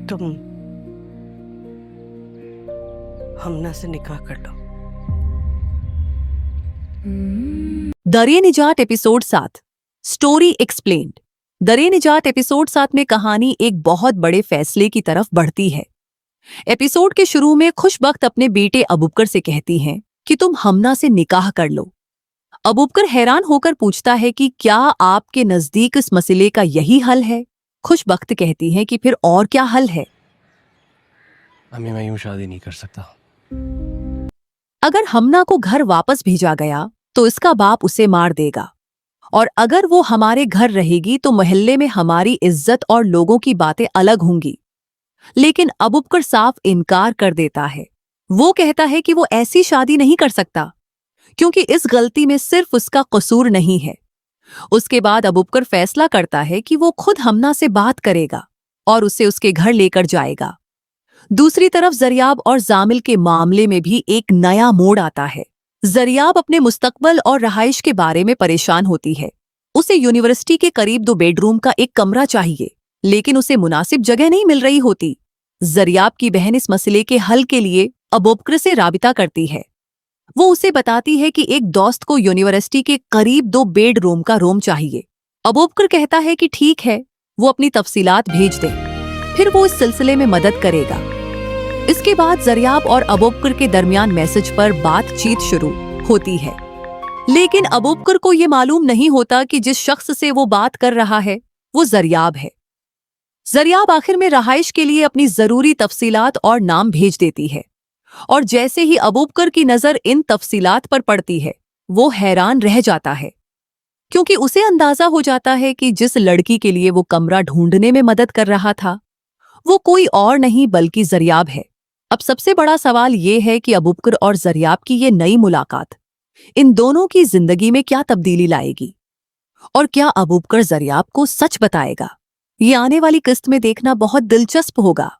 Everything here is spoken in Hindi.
तुम हमना से निकाह कर लो। दरिए निजात एपिसोड 7 स्टोरी एक्सप्लेन्ड। दरिए निजात एपिसोड 7 में कहानी एक बहुत बड़े फैसले की तरफ बढ़ती है। एपिसोड के शुरू में खुशबख्त अपने बेटे अबूबकर से कहती हैं कि तुम हमना से निकाह कर लो। अबूबकर हैरान होकर पूछता है कि क्या आपके नजदीक इस मसले का यही हल है? खुशबख्त कहती हैं कि फिर और क्या हल है? अम्मी, मैं यूं शादी नहीं कर सकता। अगर हमना को घर वापस भेजा गया तो इसका बाप उसे मार देगा, और अगर वो हमारे घर रहेगी तो मोहल्ले में हमारी इज्जत और लोगों की बातें अलग होंगी। लेकिन अबूबकर साफ इनकार कर देता है। वो कहता है कि वो ऐसी शादी नहीं कर सकता क्योंकि इस गलती में सिर्फ उसका कसूर नहीं है। उसके बाद अबूबकर फैसला करता है कि वो खुद हमना से बात करेगा और उसे उसके घर लेकर जाएगा। दूसरी तरफ जरियाब और जामिल के मामले में भी एक नया मोड़ आता है। जरियाब अपने मुस्तकबल और रहाइश के बारे में परेशान होती है। उसे यूनिवर्सिटी के करीब 2 बेडरूम का एक कमरा चाहिए, लेकिन उसे मुनासिब जगह नहीं मिल रही होती। जरियाब की बहन इस मसले के हल के लिए अबूबकर से राबिता करती है। वो उसे बताती है कि एक दोस्त को यूनिवर्सिटी के करीब 2 बेडरूम का रूम चाहिए। अबूबकर कहता है कि ठीक है, वो अपनी तफसीलात भेज दे, फिर वो इस सिलसिले में मदद करेगा। इसके बाद जरियाब और अबूबकर के दरमियान मैसेज पर बातचीत शुरू होती है, लेकिन अबूबकर को ये मालूम नहीं होता कि जिस शख्स से वो बात कर रहा है वो जरियाब है। जरियाब आखिर में रहाइश के लिए अपनी जरूरी तफसीलात और नाम भेज देती है, और जैसे ही अबूबकर की नजर इन तफसीलात पर पड़ती है वो हैरान रह जाता है, क्योंकि उसे अंदाजा हो जाता है कि जिस लड़की के लिए वो कमरा ढूंढने में मदद कर रहा था वो कोई और नहीं बल्कि जरियाब है। अब सबसे बड़ा सवाल ये है कि अबूबकर और जरियाब की ये नई मुलाकात इन दोनों की जिंदगी में क्या तब्दीली लाएगी, और क्या अबूबकर जरियाब को सच बताएगा? ये आने वाली किस्त में देखना बहुत दिलचस्प होगा।